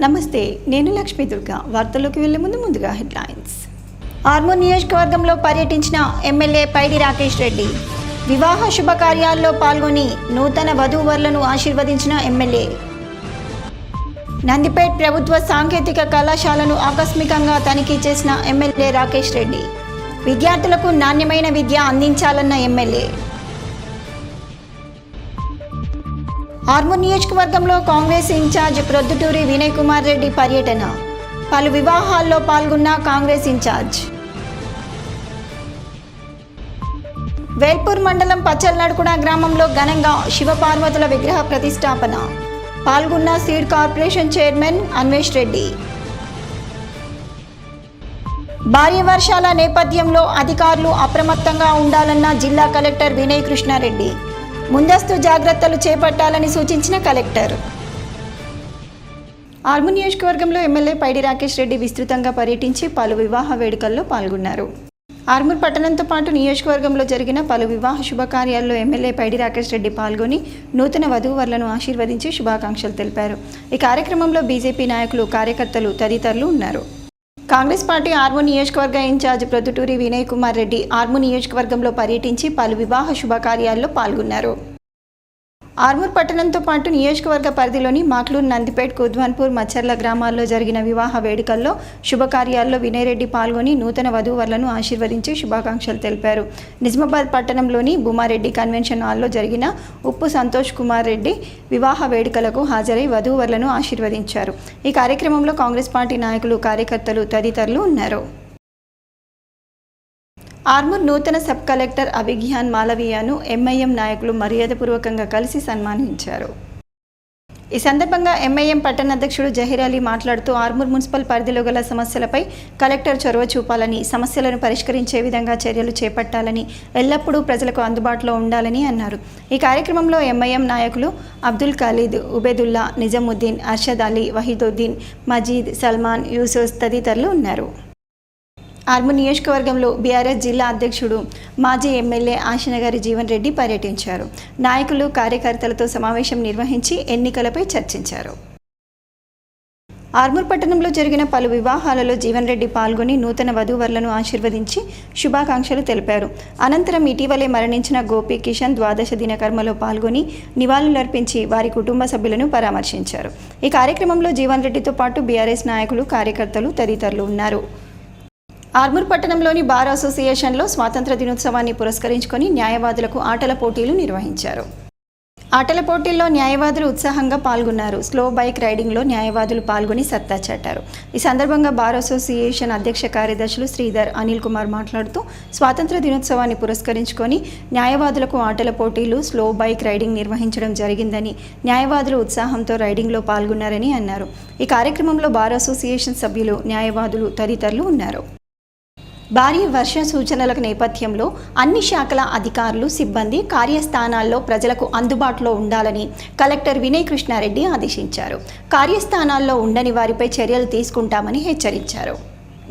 నమస్తే, నేను లక్ష్మీ దుర్గా. వార్తల్లోకి వెళ్లే ముందుగా హెడ్లైన్స్. ఆర్మూర్ నియోజకవర్గంలో పర్యటించిన ఎమ్మెల్యే పైడి రాకేష్ రెడ్డి. వివాహ శుభకార్యాల్లో పాల్గొని నూతన వధూవరులను ఆశీర్వదించిన ఎమ్మెల్యే. నందిపేట్ ప్రభుత్వ సాంకేతిక కళాశాలను ఆకస్మికంగా తనిఖీ చేసిన ఎమ్మెల్యే రాకేష్ రెడ్డి. విద్యార్థులకు నాణ్యమైన విద్య అందించాలన్న ఎమ్మెల్యే. ఆర్మూర్ నియోజకవర్గంలో కాంగ్రెస్ ఇన్ఛార్జ్ ప్రొద్దుటూరి వినయ్ కుమార్ రెడ్డి పర్యటన. పలు వివాహాల్లో పాల్గొన్న కాంగ్రెస్ ఇన్ఛార్జ్. వేల్పూర్ మండలం పచ్చల్నడుకుడ గ్రామంలో ఘనంగా శివపార్వతుల విగ్రహ ప్రతిష్టాపన. పాల్గొన్న seed corporation chairman Anvesh Reddy. భారీ వర్షాల నేపథ్యంలో అధికారులు అప్రమత్తంగా ఉండాలన్న జిల్లా కలెక్టర్ వినయ్ కృష్ణారెడ్డి. ముందస్తు జాగ్రత్తలు చేపట్టాలని సూచించిన కలెక్టర్. ఆర్మూర్ నియోజకవర్గంలో ఎమ్మెల్యే పైడి రాకేష్ రెడ్డి విస్తృతంగా పర్యటించి పలు వివాహ వేడుకల్లో పాల్గొన్నారు. ఆర్మూర్ పట్టణంతో పాటు నియోజకవర్గంలో జరిగిన పలు వివాహ శుభకార్యాల్లో ఎమ్మెల్యే పైడి రాకేష్ రెడ్డి పాల్గొని నూతన వధూవరులను ఆశీర్వదించి శుభాకాంక్షలు తెలిపారు. ఈ కార్యక్రమంలో బీజేపీ నాయకులు, కార్యకర్తలు తదితరులు ఉన్నారు. కాంగ్రెస్ పార్టీ ఆర్మూర్ నియోజకవర్గ ఇన్ఛార్జ్ ప్రొద్దుటూరి వినయ్ కుమార్ రెడ్డి ఆర్మూర్ నియోజకవర్గంలో పర్యటించి పలు వివాహ శుభకార్యాల్లో పాల్గొన్నారు. ఆర్మూర్ పట్టణంతో పాటు నియోజకవర్గ పరిధిలోని మాక్లూరు, నందిపేట్, కుద్వాన్పూర్, మచ్చర్ల గ్రామాల్లో జరిగిన వివాహ వేడుకల్లో శుభకార్యాల్లో వినయ్ రెడ్డి పాల్గొని నూతన వధూవరులను ఆశీర్వదించి శుభాకాంక్షలు తెలిపారు. నిజామాబాద్ పట్టణంలోని భూమారెడ్డి కన్వెన్షన్ హాల్లో జరిగిన ఉప్పు సంతోష్ కుమార్ రెడ్డి వివాహ వేడుకలకు హాజరై వధూవరులను ఆశీర్వదించారు. ఈ కార్యక్రమంలో కాంగ్రెస్ పార్టీ నాయకులు, కార్యకర్తలు తదితరులు ఉన్నారు. ఆర్మూర్ నూతన సబ్ కలెక్టర్ అభిజ్ఞాన్ మాలవీయను ఎంఐఎం నాయకులు మర్యాదపూర్వకంగా కలిసి సన్మానించారు. ఈ సందర్భంగా ఎంఐఎం పట్టణ అధ్యక్షుడు జహీర్ అలీ మాట్లాడుతూ ఆర్మూర్ మున్సిపల్ పరిధిలో గల సమస్యలపై కలెక్టర్ చొరవ చూపాలని, సమస్యలను పరిష్కరించే విధంగా చర్యలు చేపట్టాలని, ఎల్లప్పుడూ ప్రజలకు అందుబాటులో ఉండాలని అన్నారు. ఈ కార్యక్రమంలో ఎంఐఎం నాయకులు అబ్దుల్ ఖలీద్, ఉబేదుల్లా, నిజాముద్దీన్, అర్షద్ అలీ, వహీదుద్దీన్, మజీద్, సల్మాన్, యూసుఫ్ తదితరులు ఉన్నారు. ఆర్మూర్ నియోజకవర్గంలో బీఆర్ఎస్ జిల్లా అధ్యక్షుడు, మాజీ ఎమ్మెల్యే ఆశనగారి జీవన్ రెడ్డి పర్యటించారు. నాయకులు, కార్యకర్తలతో సమావేశం నిర్వహించి ఎన్నికలపై చర్చించారు. ఆర్మూర్ పట్టణంలో జరిగిన పలు వివాహాలలో జీవన్ రెడ్డి పాల్గొని నూతన వధూవరులను ఆశీర్వదించి శుభాకాంక్షలు తెలిపారు. అనంతరం ఇటీవలే మరణించిన గోపి కిషన్ ద్వాదశ దిన కర్మలో పాల్గొని నివాళులర్పించి వారి కుటుంబ సభ్యులను పరామర్శించారు. ఈ కార్యక్రమంలో జీవన్ రెడ్డితో పాటు బీఆర్ఎస్ నాయకులు, కార్యకర్తలు తదితరులు ఉన్నారు. ఆర్మూర్ పట్టణంలోని బార్ అసోసియేషన్లో స్వాతంత్ర దినోత్సవాన్ని పురస్కరించుకొని న్యాయవాదులకు ఆటల పోటీలు నిర్వహించారు. ఆటల పోటీల్లో న్యాయవాదులు ఉత్సాహంగా పాల్గొన్నారు. స్లో బైక్ రైడింగ్లో న్యాయవాదులు పాల్గొని సత్తా చాటారు. ఈ సందర్భంగా బార్ అసోసియేషన్ అధ్యక్ష కార్యదర్శులు శ్రీధర్, అనిల్ కుమార్ మాట్లాడుతూ స్వాతంత్ర దినోత్సవాన్ని పురస్కరించుకొని న్యాయవాదులకు ఆటల పోటీలు, స్లో బైక్ రైడింగ్ నిర్వహించడం జరిగిందని, న్యాయవాదులు ఉత్సాహంతో రైడింగ్లో పాల్గొన్నారని అన్నారు. ఈ కార్యక్రమంలో బార్ అసోసియేషన్ సభ్యులు, న్యాయవాదులు తదితరులు ఉన్నారు. భారీ వర్ష సూచనల నేపథ్యంలో అన్ని శాఖల అధికారులు, సిబ్బంది కార్యస్థానాల్లో ప్రజలకు అందుబాటులో ఉండాలని కలెక్టర్ వినయ్ కృష్ణారెడ్డి ఆదేశించారు. కార్యస్థానాల్లో ఉండని వారిపై చర్యలు తీసుకుంటామని హెచ్చరించారు.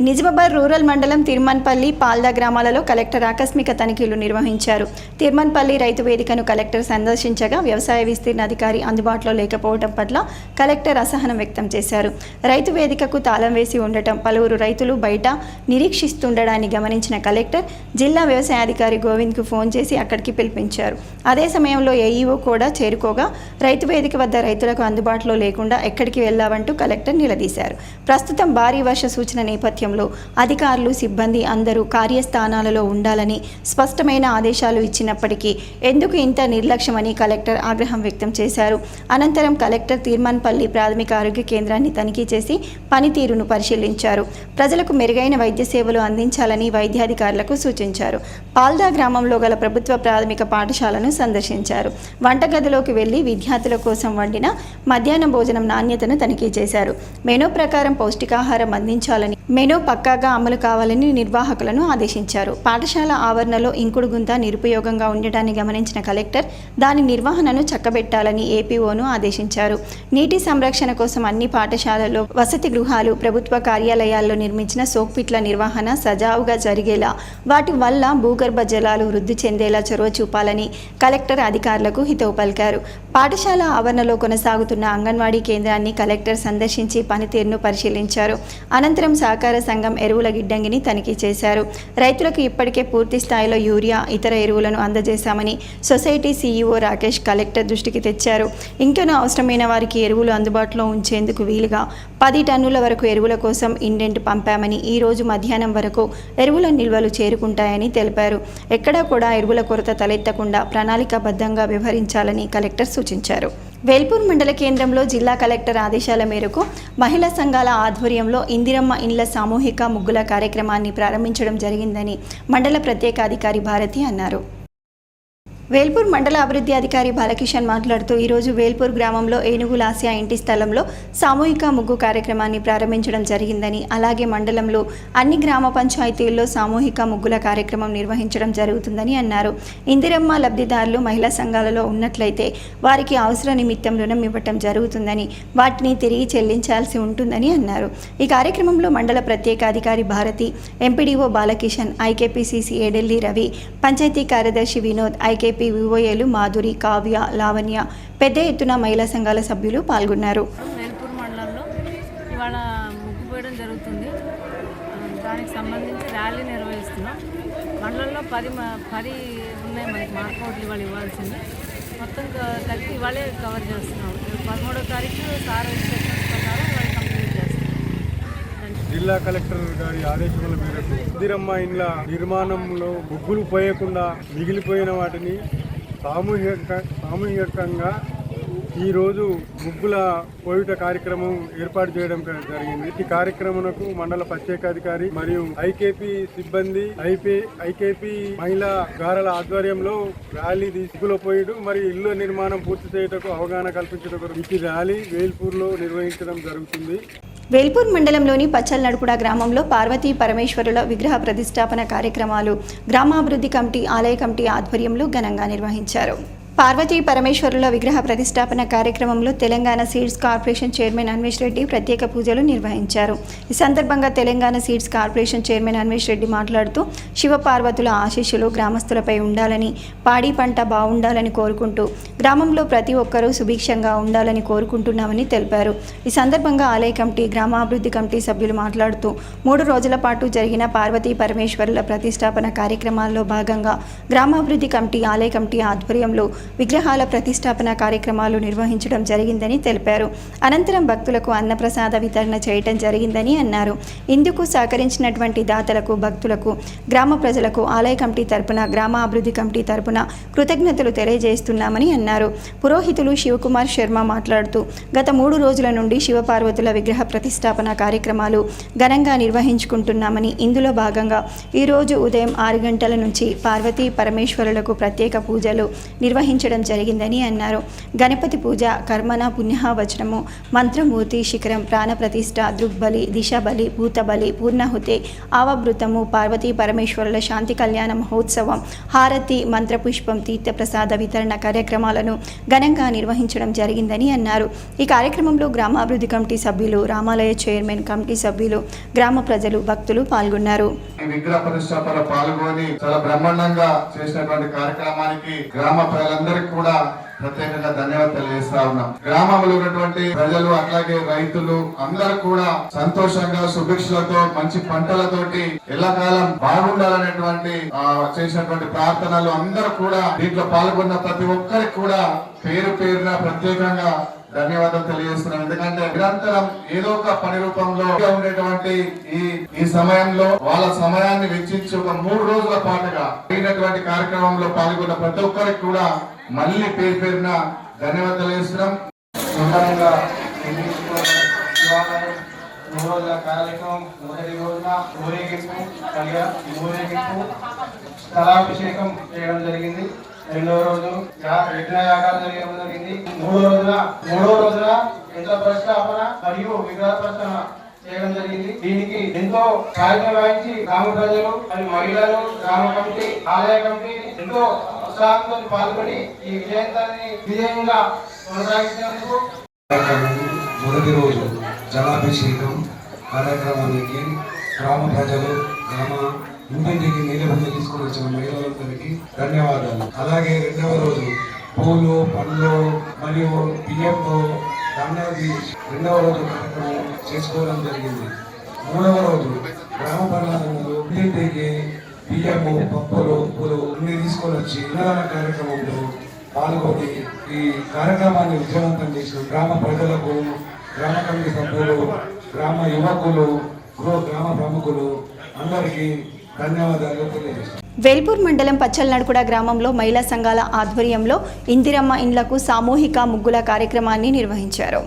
నిజామాబాద్ రూరల్ మండలం తిరుమన్పల్లి, పాల్దా గ్రామాలలో కలెక్టర్ ఆకస్మిక తనిఖీలు నిర్వహించారు. తిరుమన్పల్లి రైతు వేదికను కలెక్టర్ సందర్శించగా వ్యవసాయ విస్తీర్ణ అధికారి అందుబాటులో లేకపోవడం పట్ల కలెక్టర్ అసహనం వ్యక్తం చేశారు. రైతు వేదికకు తాళం వేసి ఉండటం, పలువురు రైతులు బయట నిరీక్షిస్తుండడాన్ని గమనించిన కలెక్టర్ జిల్లా వ్యవసాయ అధికారి గోవింద్కు ఫోన్ చేసి అక్కడికి పిలిపించారు. అదే సమయంలో ఏఈఓ కూడా చేరుకోగా రైతు వేదిక వద్ద రైతులకు అందుబాటులో లేకుండా ఎక్కడికి వెళ్లావంటూ కలెక్టర్ నిలదీశారు. ప్రస్తుతం భారీ వర్ష సూచన నేపథ్యం అధికారులు, సిబ్బంది అందరూ కార్యస్థానాలలో ఉండాలని స్పష్టమైన ఆదేశాలు ఇచ్చినప్పటికీ ఎందుకు ఇంత నిర్లక్ష్యమని కలెక్టర్ ఆగ్రహం వ్యక్తం చేశారు. అనంతరం కలెక్టర్ తిరుమన్పల్లి ప్రాథమిక ఆరోగ్య కేంద్రాన్ని తనిఖీ చేసి పనితీరును పరిశీలించారు. ప్రజలకు మెరుగైన వైద్య సేవలు అందించాలని వైద్యాధికారులకు సూచించారు. పాల్దా గ్రామంలో గల ప్రభుత్వ ప్రాథమిక పాఠశాలను సందర్శించారు. వంటగదిలోకి వెళ్లి విద్యార్థుల కోసం వండిన మధ్యాహ్న భోజనం నాణ్యతను తనిఖీ చేశారు. మెనూ ప్రకారం పౌష్టికాహారం అందించాలని, మెనూ పక్కాగా అమలు కావాలని నిర్వాహకులను ఆదేశించారు. పాఠశాల ఆవరణలో ఇంకుడు గుంత నిరుపయోగంగా ఉండటాన్ని గమనించిన కలెక్టర్ దాని నిర్వహణను చక్కబెట్టాలని ఏపీఓను ఆదేశించారు. నీటి సంరక్షణ కోసం అన్ని పాఠశాలల్లో, వసతి గృహాలు, ప్రభుత్వ కార్యాలయాల్లో నిర్మించిన సోక్పిట్ల నిర్వహణ సజావుగా జరిగేలా, వాటి వల్ల భూగర్భ జలాలు వృద్ధి చెందేలా చొరవ చూపాలని కలెక్టర్ అధికారులకు హితవు పలికారు. పాఠశాల ఆవరణలో కొనసాగుతున్న అంగన్వాడీ కేంద్రాన్ని కలెక్టర్ సందర్శించి పనితీరును పరిశీలించారు. అనంతరం సహకార సంఘం ఎరువుల గిడ్డంగిని తనిఖీ చేశారు. రైతులకు ఇప్పటికే పూర్తి స్థాయిలో యూరియా, ఇతర ఎరువులను అందజేశామని సొసైటీ సీఈఓ రాకేష్ కలెక్టర్ దృష్టికి తెచ్చారు. ఇంకనూ అవసరమైన వారికి ఎరువులు అందుబాటులో ఉంచేందుకు వీలుగా 10 టన్నుల వరకు ఎరువుల కోసం ఇండెంట్ పంపామని, ఈ రోజు మధ్యాహ్నం వరకు ఎరువుల నిల్వలు చేరుకుంటాయని తెలిపారు. ఎక్కడా కూడా ఎరువుల కొరత తలెత్తకుండా ప్రణాళికాబద్ధంగా వ్యవహరించాలని కలెక్టర్ సూచించారు. వేల్పూర్ మండల కేంద్రంలో జిల్లా కలెక్టర్ ఆదేశాల మేరకు మహిళా సంఘాల ఆధ్వర్యంలో ఇందిరమ్మ ఇండ్ల సామూహిక ముగ్గుల కార్యక్రమాన్ని ప్రారంభించడం జరిగిందని మండల ప్రత్యేక అధికారి భారతి అన్నారు. వేల్పూర్ మండల అభివృద్ధి అధికారి బాలకిషన్ మాట్లాడుతూ ఈరోజు వేల్పూర్ గ్రామంలో ఏనుగుల ఆసియా ఇంటి స్థలంలో సామూహిక ముగ్గు కార్యక్రమాన్ని ప్రారంభించడం జరిగిందని, అలాగే మండలంలో అన్ని గ్రామ పంచాయతీల్లో సామూహిక ముగ్గుల కార్యక్రమం నిర్వహించడం జరుగుతుందని అన్నారు. ఇందిరమ్మ లబ్ధిదారులు మహిళా సంఘాలలో ఉన్నట్లయితే వారికి అవసర నిమిత్తం రుణం ఇవ్వటం జరుగుతుందని, వాటిని తిరిగి చెల్లించాల్సి ఉంటుందని అన్నారు. ఈ కార్యక్రమంలో మండల ప్రత్యేక అధికారి భారతి, ఎంపీడీఓ బాలకిషన్, ఐకేపీసీసీ ఏడెల్లి రవి, పంచాయతీ కార్యదర్శి వినోద్, ఐకేపీ వివోఏలు మాధురి, కావ్య, లావణ్య, పెద్ద ఎత్తున మహిళా సంఘాల సభ్యులు పాల్గొన్నారు. వేల్పూర్ మండలంలో ఇవాళ ముగ్గు పోయడం జరుగుతుంది. దానికి సంబంధించి ర్యాలీ నిర్వహిస్తున్నాం. మండలంలో 10 ఉన్నాయి మనకి మార్కౌట్లు ఇవాళ ఇవ్వాల్సింది. మొత్తం కలిపి ఇవాళే కవర్ చేస్తున్నాం. 13వ తారీఖు సార్ ఇన్స్ట్రక్షన్స్ ప్రకారం ఇవాళ కంప్లీట్ చేస్తున్నాం. జిల్లా కలెక్టర్ గారి ఆదేశాల మేరకు ఇందిరమ్మ ఇండ్ల నిర్మాణంలో ముగ్గులు పోయకుండా మిగిలిపోయిన వాటిని సామూహికంగా ఈరోజు ముగ్గుల పోయుట కార్యక్రమం ఏర్పాటు చేయడం జరిగింది. ఈ కార్యక్రమంకు మండల ప్రత్యేకాధికారి మరియు ఐకేపీ సిబ్బంది, ఐకేపీ మహిళా గారల ఆధ్వర్యంలో ర్యాలీ ముగ్గుల పోయుడు మరియు ఇల్లు నిర్మాణం పూర్తి చేయటకు అవగాహన కల్పించడం ఈ ర్యాలీ వేల్పూర్లో నిర్వహించడం జరుగుతుంది. వేల్పూర్ మండలంలోని పచ్చల్నడుపుడ గ్రామంలో పార్వతీ పరమేశ్వరుల విగ్రహ ప్రతిష్టాపన కార్యక్రమాలు గ్రామాభివృద్ధి కమిటీ, ఆలయ కమిటీ ఆధ్వర్యంలో ఘనంగా నిర్వహించారు. పార్వతీ పరమేశ్వరుల విగ్రహ ప్రతిష్టాపన కార్యక్రమంలో Telangana seeds corporation chairman Anvesh Reddy ప్రత్యేక పూజలు నిర్వహించారు. ఈ సందర్భంగా Telangana seeds corporation chairman Anvesh Reddy మాట్లాడుతూ శివపార్వతుల ఆశీస్సులు గ్రామస్తులపై ఉండాలని, పాడి పంట బాగుండాలని కోరుకుంటూ గ్రామంలో ప్రతి ఒక్కరూ సుభిక్షంగా ఉండాలని కోరుకుంటున్నామని తెలిపారు. ఈ సందర్భంగా ఆలయ కమిటీ, గ్రామాభివృద్ధి కమిటీ సభ్యులు మాట్లాడుతూ 3 రోజుల పాటు జరిగిన పార్వతీ పరమేశ్వరుల ప్రతిష్టాపన కార్యక్రమాల్లో భాగంగా గ్రామాభివృద్ధి కమిటీ, ఆలయ కమిటీ ఆధ్వర్యంలో విగ్రహాల ప్రతిష్టాపన కార్యక్రమాలు నిర్వహించడం జరిగిందని తెలిపారు. అనంతరం భక్తులకు అన్నప్రసాద వితరణ చేయటం జరిగిందని అన్నారు. ఇందుకు సహకరించినటువంటి దాతలకు, భక్తులకు, గ్రామ ప్రజలకు ఆలయ కమిటీ తరపున, గ్రామాభివృద్ధి కమిటీ తరపున కృతజ్ఞతలు తెలియజేస్తున్నామని అన్నారు. పురోహితులు శివకుమార్ శర్మ మాట్లాడుతూ గత 3 రోజుల నుండి శివపార్వతుల విగ్రహ ప్రతిష్టాపన కార్యక్రమాలు ఘనంగా నిర్వహించుకుంటున్నామని, ఇందులో భాగంగా ఈరోజు ఉదయం 6 గంటల నుంచి పార్వతీ పరమేశ్వరులకు ప్రత్యేక పూజలు నిర్వహించడం జరిగిందని అన్నారు. గణపతి పూజ, కర్మణ, పుణ్యవచనము, మంత్రమూర్తి, శిఖరం, ప్రాణప్రతిష్ఠ, దృగ్బలి, దిశాబలి, భూతబలి, పూర్ణహుతి, ఆవభృతము, పార్వతీ పరమేశ్వరుల శాంతి కళ్యాణ మహోత్సవం, హారతి, మంత్రపుష్పం, తీర్థప్రసాద వితరణ కార్యక్రమాలను ఘనంగా నిర్వహించడం జరిగిందని అన్నారు. ఈ కార్యక్రమంలో గ్రామాభివృద్ధి కమిటీ సభ్యులు, రామాలయ చైర్మన్, కమిటీ సభ్యులు, గ్రామ ప్రజలు, భక్తులు పాల్గొన్నారు. విగ్రహ ప్రతిష్టాపన పాల్గొని చాలా బ్రహ్మాండంగా చేసినటువంటి కార్యక్రమానికి గ్రామ ప్రజలందరికీ కూడా ప్రత్యేకంగా ధన్యవాదాలు తెలియజేస్తా ఉన్నాం. గ్రామంలో ఉన్నటువంటి ప్రజలు, అట్లాగే రైతులు అందరూ కూడా సంతోషంగా, సుభిక్షలతో, మంచి పంటలతోటి ఎల్లకాలం బాగుండాలనేటువంటి చేసినటువంటి ప్రార్థనలు అందరూ కూడా దీంట్లో పాల్గొన్న ప్రతి ఒక్కరికి కూడా పేరు పేరున ప్రత్యేకంగా ధన్యవాదాలు తెలియజేస్తున్నాం. ఎందుకంటే నిరంతరం ఏదో ఒక పని రూపంలో ఉండేటువంటి ఈ సమయంలో వాళ్ళ సమయాన్ని వెచ్చించి ఒక 3 రోజుల పాటుగా జరిగినటువంటి కార్యక్రమంలో పాల్గొన్న ప్రతి ఒక్కరికి కూడా మళ్ళీ పేరు పేరున ధన్యవాదాలు తెలియజేస్తున్నాం. సుందరంగా 3 రోజుల కార్యక్రమం, మొదటి రోజున ఊరేగింపు, స్థలాభిషేకం చేయడం జరిగింది. 2వ రోజు యజ్ఞయాగాలు జరగడం జరిగింది. 3వ రోజున యంత్ర ప్రతిష్టాపన మరియు విగ్రహ ప్రతిష్టాపన చేయడం జరిగింది. దీనికి ఎంతో సాయం వహించి గ్రామ ప్రజలు మరియు మహిళలు, గ్రామ కమిటీ, ఆలయ కమిటీ ఎంతో ఉత్సాహంతో పాల్గొని ఈ విజయంగా కొనసాగించినందుకు మొదటి రోజు జలాభిషేకం కార్యక్రమానికి గ్రామ ప్రజలు, గ్రామ ఇంటింటికి నీళ్ళ తీసుకొని వచ్చిన మహిళలందరికీ ధన్యవాదాలు. అలాగే 2వ రోజు పూలు పండ్లు మరియు బియ్యంతో ధాన్యాది రెండవ రోజు కార్యక్రమం చేసుకోవడం జరిగింది. మూడవ రోజు గ్రామ ప్రజలందరూ ఇంటింటికి బియ్యము పప్పులు పూలు అన్ని తీసుకొని వచ్చి అన్నదాన కార్యక్రమంలో పాల్గొని ఈ కార్యక్రమాన్ని విజయవంతం చేసిన గ్రామ ప్రజలకు, గ్రామ కమిటీ సభ్యులు, గ్రామ యువకులు, గ్రామ ప్రముఖులు అందరికీ ధన్యవాదాలు తెలియజేస్తున్నాను. వేల్పూర్ మండలం పచ్చల్నడుకుడ గ్రామంలో మహిళా సంఘాల ఆధ్వర్యంలో ఇందిరమ్మ ఇండ్లకు సామూహిక ముగ్గుల కార్యక్రమాన్ని నిర్వహించారు.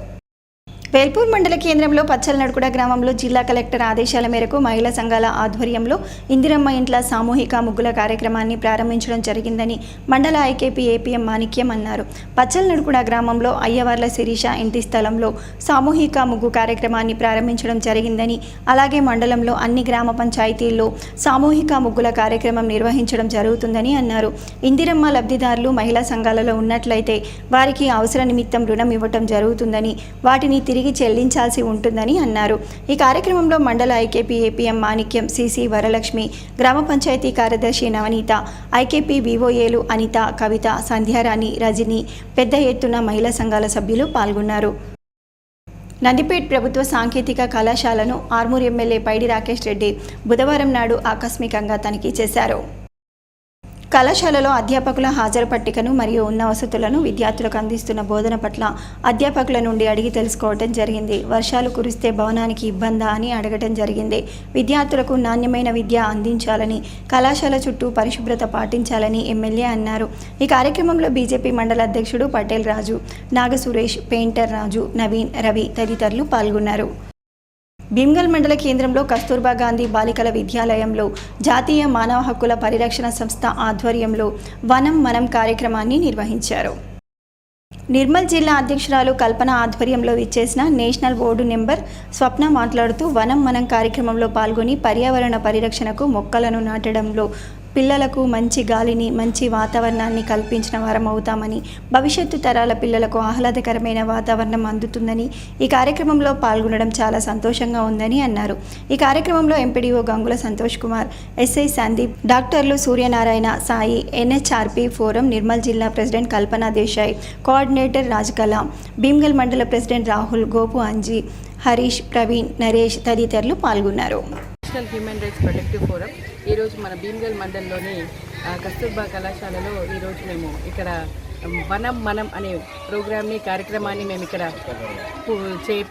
వేల్పూర్ మండల కేంద్రంలో పచ్చల్నడుకుడ గ్రామంలో జిల్లా కలెక్టర్ ఆదేశాల మేరకు మహిళా సంఘాల ఆధ్వర్యంలో ఇందిరమ్మ ఇంట్ల సామూహిక ముగ్గుల కార్యక్రమాన్ని ప్రారంభించడం జరిగిందని మండల ఐకేపీ ఏపీఎం మాణిక్యం అన్నారు. పచ్చల్నడుకుడ గ్రామంలో అయ్యవార్ల శిరీష ఇంటి స్థలంలో సామూహిక ముగ్గు కార్యక్రమాన్ని ప్రారంభించడం జరిగిందని, అలాగే మండలంలో అన్ని గ్రామ పంచాయతీల్లో సామూహిక ముగ్గుల కార్యక్రమం నిర్వహించడం జరుగుతుందని అన్నారు. ఇందిరమ్మ లబ్ధిదారులు మహిళా సంఘాలలో ఉన్నట్లయితే వారికి అవసర నిమిత్తం రుణం ఇవ్వటం జరుగుతుందని, వాటిని తిరిగి చెల్లించాల్సి ఉంటుందని అన్నారు. ఈ కార్యక్రమంలో మండల ఐకేపీ ఏపీఎం మాణిక్యం, సిసి వరలక్ష్మి, గ్రామ పంచాయతీ కార్యదర్శి నవనీత, ఐకేపీ వివోఏలు అనిత, కవిత, సంధ్యారాణి, రజని, పెద్ద ఎత్తున మహిళా సంఘాల సభ్యులు పాల్గొన్నారు. నందిపేట్ ప్రభుత్వ సాంకేతిక కళాశాలను ఆర్మూర్ ఎమ్మెల్యే పైడి రాకేష్ రెడ్డి బుధవారం నాడు ఆకస్మికంగా తనిఖీ చేశారు. కళాశాలలో అధ్యాపకుల హాజరు పట్టికను మరియు ఉన్న వసతులను విద్యార్థులకు అందిస్తున్న బోధన పట్ల అధ్యాపకుల నుండి అడిగి తెలుసుకోవడం జరిగింది. వర్షాలు కురిస్తే భవనానికి ఇబ్బందా అని అడగటం జరిగింది. విద్యార్థులకు నాణ్యమైన విద్య అందించాలని, కళాశాల చుట్టూ పరిశుభ్రత పాటించాలని ఎమ్మెల్యే అన్నారు. ఈ కార్యక్రమంలో బీజేపీ మండల అధ్యక్షుడు పటేల్ రాజు, నాగ సురేష్, పెయింటర్ రాజు, నవీన్, రవి తదితరులు పాల్గొన్నారు. భీమ్గల్ మండల కేంద్రంలో కస్తూర్బా గాంధీ బాలికల విద్యాలయంలో జాతీయ మానవ హక్కుల పరిరక్షణ సంస్థ ఆధ్వర్యంలో వనం మనం కార్యక్రమాన్ని నిర్వహించారు. నిర్మల్ జిల్లా అధ్యక్షురాలు కల్పన ఆధ్వర్యంలో ఇచ్చేసిన నేషనల్ బోర్డు నెంబర్ స్వప్న మాట్లాడుతూ వనం మనం కార్యక్రమంలో పాల్గొని పర్యావరణ పరిరక్షణకు మొక్కలను నాటడంలో పిల్లలకు మంచి గాలిని, మంచి వాతావరణాన్ని కల్పించిన వారం అవుతామని, భవిష్యత్తు తరాల పిల్లలకు ఆహ్లాదకరమైన వాతావరణం అందుతుందని, ఈ కార్యక్రమంలో పాల్గొనడం చాలా సంతోషంగా ఉందని అన్నారు. ఈ కార్యక్రమంలో ఎంపీడీఓ గంగుల సంతోష్ కుమార్, ఎస్ఐ సందీప్, డాక్టర్లు సూర్యనారాయణ, సాయి, ఎన్హెచ్ఆర్పీ ఫోరం నిర్మల్ జిల్లా ప్రెసిడెంట్ కల్పనా దేశాయ్, కోఆర్డినేటర్ రాజకళ, భీమ్గల్ మండల ప్రెసిడెంట్ రాహుల్, గోపు అంజీ, హరీష్, ప్రవీణ్, నరేష్ తదితరులు పాల్గొన్నారు. National human rights protective forum ఈరోజు మన భీమ్గల్ మండలంలోని కస్తూర్బా కళాశాలలో ఈరోజు మేము ఇక్కడ వనం మనం అనే ప్రోగ్రామ్ని, కార్యక్రమాన్ని మేము ఇక్కడ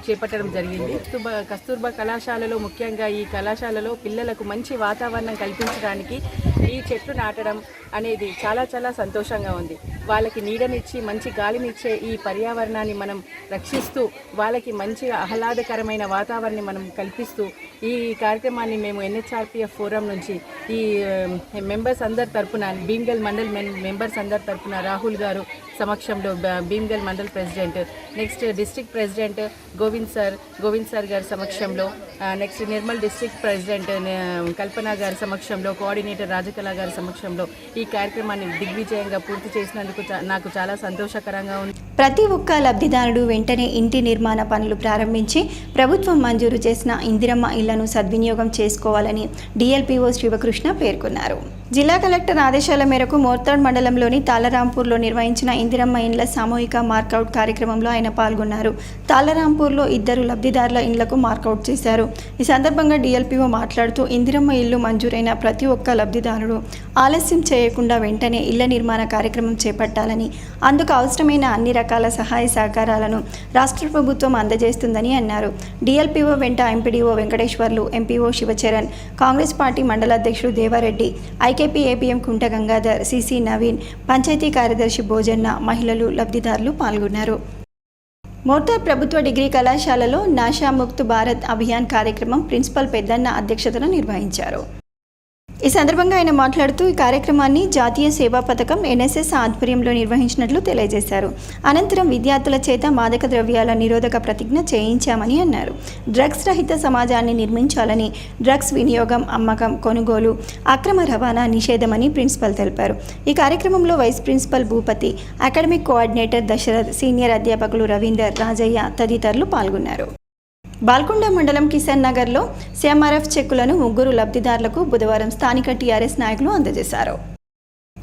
చేపట్టడం జరిగింది. కస్తూర్బా కళాశాలలో ముఖ్యంగా ఈ కళాశాలలో పిల్లలకు మంచి వాతావరణం కల్పించడానికి ఈ చెట్లు నాటడం అనేది చాలా చాలా సంతోషంగా ఉంది. వాళ్ళకి నీడనిచ్చి మంచి గాలినిచ్చే ఈ పర్యావరణాన్ని మనం రక్షిస్తూ వాళ్ళకి మంచి ఆహ్లాదకరమైన వాతావరణాన్ని మనం కల్పిస్తూ ఈ కార్యక్రమాన్ని మేము ఎన్హెచ్ఆర్పిఎఫ్ ఫోరం నుంచి ఈ మెంబర్స్ అందరి తరపున, భీమ్గల్ మండల్ మెంబర్స్ అందరి తరపున రాహుల్ గారు సమక్షంలో, Bheemgal mandal president, next district president Govind sir గారి సమక్షంలో, next Nirmal district president Kalpana గారి సమక్షంలో, కోఆర్డినేటర్ రాజకళ గారి సమక్షంలో ఈ కార్యక్రమాన్ని దిగ్విజయంగా పూర్తి చేసినందుకు నాకు చాలా సంతోషకరంగా ఉంది. ప్రతి ఒక్క లబ్ధిదారుడు వెంటనే ఇంటి నిర్మాణ పనులు ప్రారంభించి ప్రభుత్వం మంజూరు చేసిన ఇందిరమ్మ ఇళ్లను సద్వినియోగం చేసుకోవాలని డిఎల్పిఓ శివకృష్ణ పేర్కొన్నారు. జిల్లా కలెక్టర్ ఆదేశాల మేరకు మోర్తాడ్ మండలంలోని తాళరాంపూర్లో నిర్వహించిన ఇందిరమ్మ ఇండ్ల సామూహిక మార్కౌట్ కార్యక్రమంలో ఆయన పాల్గొన్నారు. తాళరాంపూర్లో 2 లబ్ధిదారుల ఇండ్లకు మార్కౌట్ చేశారు. ఈ సందర్భంగా డిఎల్పిఓ మాట్లాడుతూ ఇందిరమ్మ ఇల్లు మంజూరైన ప్రతి ఒక్క లబ్ధిదారుడు ఆలస్యం చేయకుండా వెంటనే ఇళ్ల నిర్మాణ కార్యక్రమం చేపట్టాలని, అందుకు అవసరమైన అన్ని రకాల సహాయ సహకారాలను రాష్ట్ర ప్రభుత్వం అందజేస్తుందని అన్నారు. డిఎల్పిఓ వెంట MPDO Venkateswarlu, MPO Shivacharan, Congress party మండల అధ్యక్షుడు దేవారెడ్డి, ఐకేపీ ఏపీఎం కుంట గంగాధర్, సిసి నవీన్, పంచాయతీ కార్యదర్శి భోజన్న, మహిళలు, లబ్ధిదారులు పాల్గొన్నారు. మోర్తాడ్ ప్రభుత్వ డిగ్రీ కళాశాలలో నషాముక్త్ భారత్ అభియాన్ కార్యక్రమం ప్రిన్సిపల్ పెద్దన్న అధ్యక్షతన నిర్వహించారు. ఈ సందర్భంగా ఆయన మాట్లాడుతూ ఈ కార్యక్రమాన్ని జాతీయ సేవా పథకం ఎన్ఎస్ఎస్ ఆధ్వర్యంలో నిర్వహించినట్లు తెలియజేశారు. అనంతరం విద్యార్థుల చేత మాదక ద్రవ్యాల నిరోధక ప్రతిజ్ఞ చేయించామని అన్నారు. డ్రగ్స్ రహిత సమాజాన్ని నిర్మించాలని, డ్రగ్స్ వినియోగం, అమ్మకం, కొనుగోలు, అక్రమ రవాణా నిషేధమని ప్రిన్సిపల్ తెలిపారు. ఈ కార్యక్రమంలో vice principal Bhupathi, academic coordinator Dasharath, senior అధ్యాపకులు రవీందర్, రాజయ్య తదితరులు పాల్గొన్నారు. బాల్కొండ మండలం కిసాన్ నగర్లో సిఎంఆర్ఎఫ్ చెక్కులను 3 లబ్ధిదారులకు బుధవారం స్థానిక టీఆర్ఎస్ నాయకులు అందజేశారు.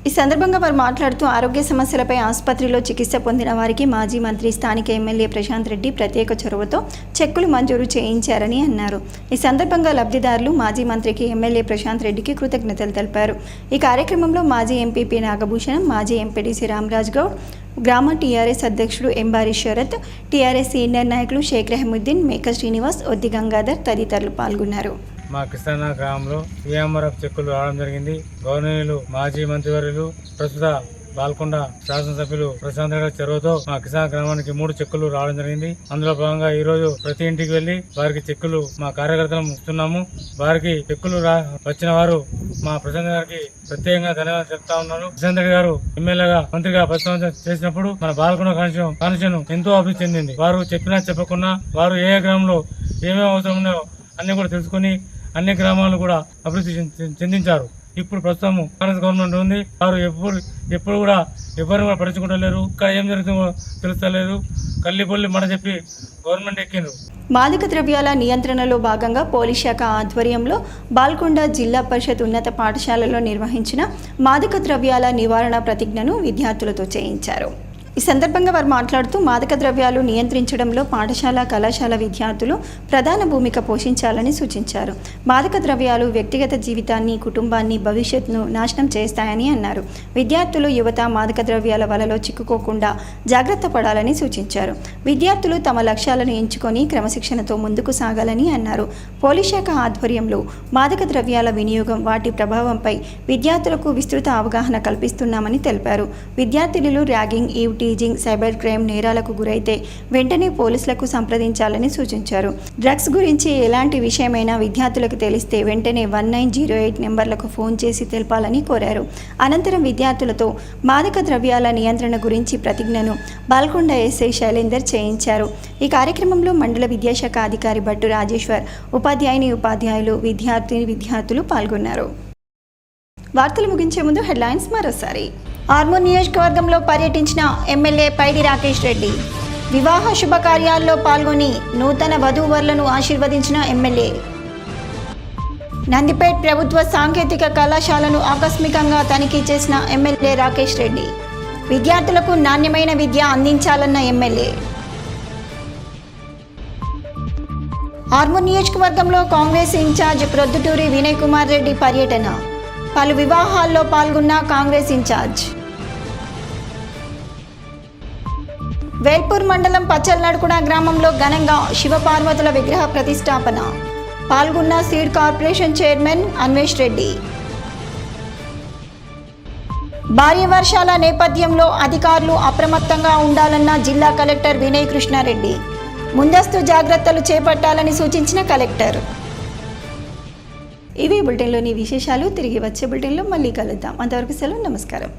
ఈ సందర్భంగా వారు మాట్లాడుతూ ఆరోగ్య సమస్యలపై ఆసుపత్రిలో చికిత్స పొందిన వారికి మాజీ మంత్రి స్థానిక ఎమ్మెల్యే ప్రశాంత్ రెడ్డి ప్రత్యేక చొరవతో చెక్కులు మంజూరు చేయించారని అన్నారు. ఈ సందర్భంగా లబ్ధిదారులు మాజీ మంత్రికి ఎమ్మెల్యే ప్రశాంత్ రెడ్డికి కృతజ్ఞతలు తెలిపారు. ఈ కార్యక్రమంలో మాజీ ఎంపీపీ నాగభూషణం, మాజీ ఎంపీటీసీ రామరాజ్ గౌడ్, గ్రామ టీఆర్ఎస్ అధ్యక్షుడు ఎంబారి శరత్, టీఆర్ఎస్ సీనియర్ నాయకులు షేక్ రెహముద్దీన్, మేక శ్రీనివాస్, ఒద్ది గంగాధర్ తదితరులు పాల్గొన్నారు. మా కృష్ణా గ్రామంలో ఈఎంఆర్ఎఫ్ చెక్కులు రావడం జరిగింది. గవర్నర్లు, మాజీ మంత్రివర్యులు, ప్రస్తుత బాల్కొండ శాసనసభ్యులు ప్రశాంత్ రెడ్డి చొరవతో మా కిసాన్ గ్రామానికి 3 చెక్కులు రావడం జరిగింది. అందులో భాగంగా ఈ రోజు ప్రతి ఇంటికి వెళ్లి వారికి చెక్కులు మా కార్యకర్తలను ఇస్తున్నాము. వారికి చెక్కులు వచ్చిన వారు మా ప్రశాంత్ గారికి ప్రత్యేకంగా ధన్యవాదాలు చెప్తా ఉన్నారు. ప్రశాంత్ రెడ్డి గారు ఎమ్మెల్యేగా, మంత్రిగా 10 సంవత్సరాలు చేసినప్పుడు మన బాల్కొండ కాన్స్టిట్యూషన్ ఎంతో అభివృద్ధి చెందింది. వారు చెప్పినా చెప్పకున్నా వారు ఏ గ్రామంలో ఏమేమి అవసరం ఉన్నాయో అన్ని కూడా తెలుసుకుని అన్ని గ్రామాలు కూడా అభివృద్ధి చెందించారు. ఇప్పుడు ప్రస్తుతం కాంగ్రెస్ గవర్నమెంట్ ఉంది. వారు ఎప్పుడు కూడా ఎవరిని కూడా పట్టించుకుంటలేరు. ఇక్కడ ఏం జరుగుతుందో తెలుస్తలేదు. కల్లిపొల్లి మాట చెప్పి గవర్నమెంట్ ఎక్కిండ్రు. మాదక ద్రవ్యాల నియంత్రణలో భాగంగా పోలీస్ శాఖ ఆధ్వర్యంలో బాల్కొండ జిల్లా పరిషత్ ఉన్నత పాఠశాలలో నిర్వహించిన మాదక ద్రవ్యాల నివారణ ప్రతిజ్ఞను విద్యార్థులతో చేయించారు. ఈ సందర్భంగా వారు మాట్లాడుతూ మాదక ద్రవ్యాలు నియంత్రించడంలో పాఠశాల, కళాశాల విద్యార్థులు ప్రధాన భూమిక పోషించాలని సూచించారు. మాదక ద్రవ్యాలు వ్యక్తిగత జీవితాన్ని, కుటుంబాన్ని, భవిష్యత్తును నాశనం చేస్తాయని అన్నారు. విద్యార్థులు, యువత మాదక ద్రవ్యాల వలలో చిక్కుకోకుండా జాగ్రత్త పడాలని సూచించారు. విద్యార్థులు తమ లక్ష్యాలను ఎంచుకొని క్రమశిక్షణతో ముందుకు సాగాలని అన్నారు. పోలీస్ శాఖ ఆధ్వర్యంలో మాదక ద్రవ్యాల వినియోగం, వాటి ప్రభావంపై విద్యార్థులకు విస్తృత అవగాహన కల్పిస్తున్నామని తెలిపారు. విద్యార్థినులు ర్యాగింగ్, టీజింగ్, సైబర్ క్రైమ్ నేరాలకు గురైతే వెంటనే పోలీసులకు సంప్రదించాలని సూచించారు. డ్రగ్స్ గురించి ఎలాంటి విషయమైనా విద్యార్థులకు తెలిస్తే వెంటనే 1908 నెంబర్లకు ఫోన్ చేసి తెలపాలని కోరారు. అనంతరం విద్యార్థులతో మాదక ద్రవ్యాల నియంత్రణ గురించి ప్రతిజ్ఞను బాల్కొండ ఎస్ఐ శైలేందర్ చేయించారు. ఈ కార్యక్రమంలో మండల విద్యాశాఖ అధికారి భట్టు రాజేశ్వర్, ఉపాధ్యాయులు, విద్యార్థులు పాల్గొన్నారు. వార్తలు ముగించే ముందు హెడ్లైన్స్ మరోసారి. ఆర్మూర్ నియోజకవర్గంలో పర్యటించిన ఎమ్మెల్యే పైడి రాకేష్ రెడ్డి. వివాహ శుభకార్యాల్లో పాల్గొని నూతన వధూవరులను ఆశీర్వదించిన ఎమ్మెల్యే. నందిపేట్ ప్రభుత్వ సాంకేతిక కళాశాలను ఆకస్మికంగా తనిఖీ చేసిన ఎమ్మెల్యే రాకేష్ రెడ్డి. విద్యార్థులకు నాణ్యమైన విద్య అందించాలన్న ఎమ్మెల్యే. ఆర్మూర్ నియోజకవర్గంలో కాంగ్రెస్ ఇన్ఛార్జ్ ప్రొద్దుటూరి వినయ్ కుమార్ రెడ్డి పర్యటన. పలు వివాహాల్లో పాల్గొన్న కాంగ్రెస్ ఇన్ఛార్జ్. వేల్పూర్ మండలం పచ్చల్నడుకుడ గ్రామంలో ఘనంగా శివపార్వతుల విగ్రహ ప్రతిష్టాపన. పాల్గొన్న seed corporation chairman Anvesh Reddy. భారీ వర్షాల నేపథ్యంలో అధికారులు అప్రమత్తంగా ఉండాలన్న జిల్లా కలెక్టర్ వినయ్ కృష్ణారెడ్డి. ముందస్తు జాగ్రత్తలు చేపట్టాలని సూచించిన కలెక్టర్. ఇవి బులెటిన్లోని విశేషాలు. తిరిగి వచ్చే బులెటిన్లో మళ్ళీ కలుద్దాం. అంతవరకు సెలవు. నమస్కారం.